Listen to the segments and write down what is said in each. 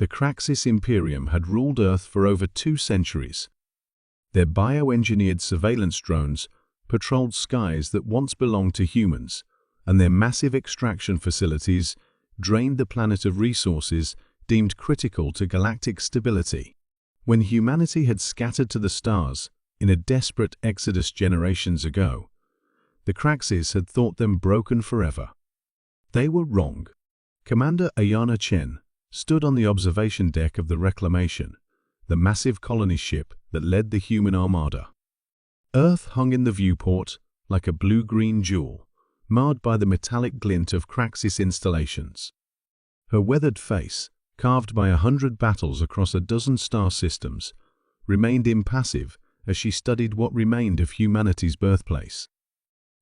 The Craxis Imperium had ruled Earth for over 2 centuries. Their bioengineered surveillance drones patrolled skies that once belonged to humans, and their massive extraction facilities drained the planet of resources deemed critical to galactic stability. When humanity had scattered to the stars in a desperate exodus generations ago, the Craxis had thought them broken forever. They were wrong. Commander Ayana Chen stood on the observation deck of the Reclamation, the massive colony ship that led the human armada. Earth hung in the viewport like a blue-green jewel, marred by the metallic glint of Craxis installations. Her weathered face, carved by 100 battles across a dozen star systems, remained impassive as she studied what remained of humanity's birthplace.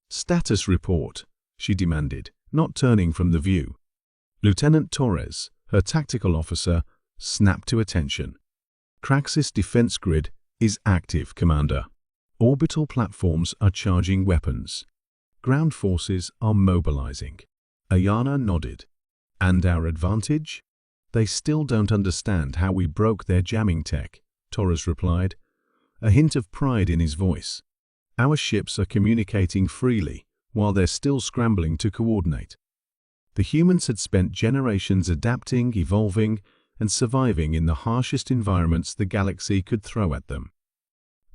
"Status report," she demanded, not turning from the view. Lieutenant Torres, her tactical officer, snapped to attention. "Craxis defense grid is active, Commander. Orbital platforms are charging weapons. Ground forces are mobilizing." Ayana nodded. "And our advantage?" "They still don't understand how we broke their jamming tech," Torres replied, a hint of pride in his voice. "Our ships are communicating freely while they're still scrambling to coordinate." The humans had spent generations adapting, evolving, and surviving in the harshest environments the galaxy could throw at them.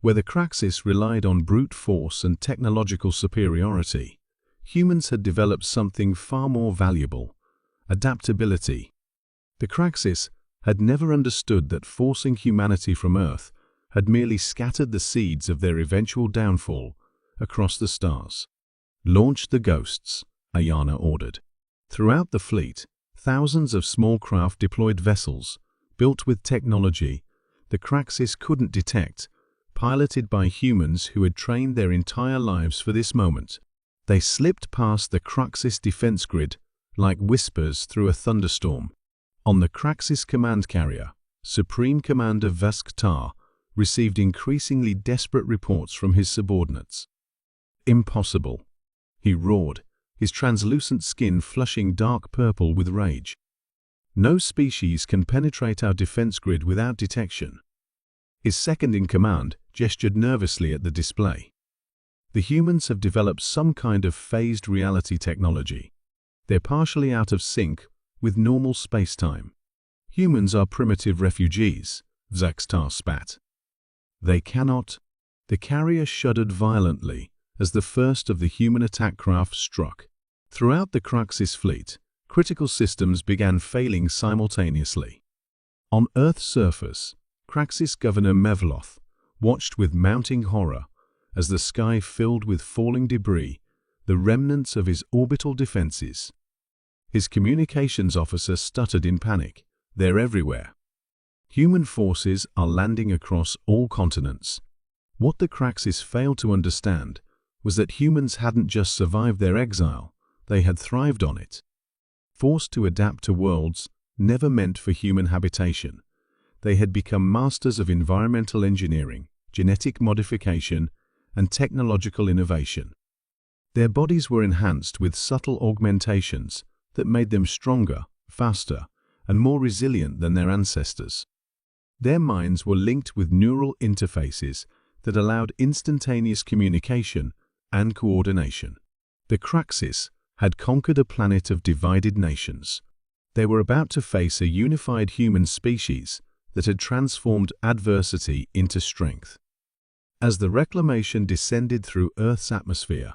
Where the Craxis relied on brute force and technological superiority, humans had developed something far more valuable: adaptability. The Craxis had never understood that forcing humanity from Earth had merely scattered the seeds of their eventual downfall across the stars. "Launch the Ghosts," Ayana ordered. Throughout the fleet, thousands of small craft deployed vessels, built with technology the Craxis couldn't detect, piloted by humans who had trained their entire lives for this moment. They slipped past the Craxis defense grid like whispers through a thunderstorm. On the Craxis command carrier, Supreme Commander Vask-Tar received increasingly desperate reports from his subordinates. "Impossible," he roared, his translucent skin flushing dark purple with rage. "No species can penetrate our defense grid without detection." His second-in-command gestured nervously at the display. "The humans have developed some kind of phased reality technology. They're partially out of sync with normal space-time. Humans are primitive refugees," Vask-Tar spat. "They cannot—" The carrier shuddered violently as the first of the human attack craft struck. Throughout the Craxis fleet, critical systems began failing simultaneously. On Earth's surface, Craxis Governor Mevloth watched with mounting horror as the sky filled with falling debris, the remnants of his orbital defenses. His communications officer stuttered in panic. "They're everywhere. Human forces are landing across all continents." What the Craxis failed to understand was that humans hadn't just survived their exile, they had thrived on it. Forced to adapt to worlds never meant for human habitation, they had become masters of environmental engineering, genetic modification, and technological innovation. Their bodies were enhanced with subtle augmentations that made them stronger, faster, and more resilient than their ancestors. Their minds were linked with neural interfaces that allowed instantaneous communication and coordination. The Craxis had conquered a planet of divided nations. They were about to face a unified human species that had transformed adversity into strength. As the Reclamation descended through Earth's atmosphere,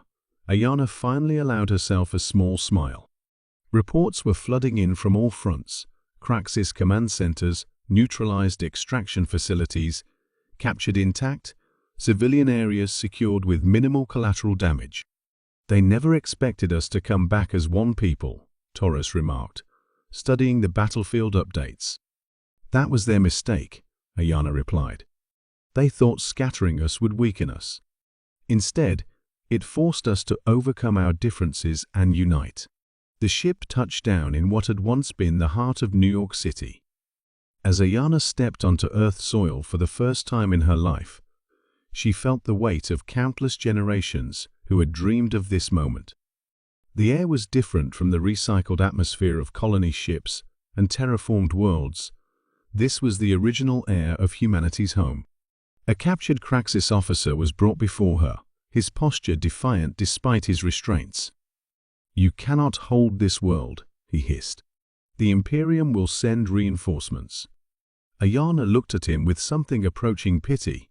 Ayana finally allowed herself a small smile. Reports were flooding in from all fronts: Craxis command centers, neutralized extraction facilities, captured intact, civilian areas secured with minimal collateral damage. "They never expected us to come back as one people," Torres remarked, studying the battlefield updates. "That was their mistake," Ayana replied. "They thought scattering us would weaken us. Instead, it forced us to overcome our differences and unite." The ship touched down in what had once been the heart of New York City. As Ayana stepped onto Earth soil for the first time in her life, she felt the weight of countless generations who had dreamed of this moment. The air was different from the recycled atmosphere of colony ships and terraformed worlds, This was the original heir of humanity's home. A captured Kraxis officer was brought before her, his posture defiant despite his restraints. "You cannot hold this world," he hissed. "The Imperium will send reinforcements." Ayana looked at him with something approaching pity.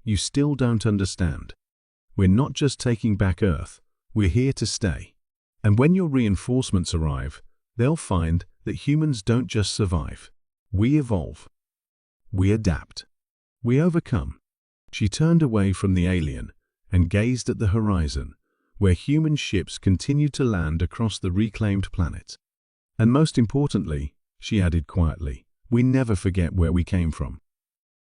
"You still don't understand. We're not just taking back Earth, we're here to stay. And when your reinforcements arrive, they'll find that humans don't just survive. We evolve. We adapt. We overcome." She turned away from the alien and gazed at the horizon, where human ships continued to land across the reclaimed planet. "And most importantly," she added quietly, "we never forget where we came from."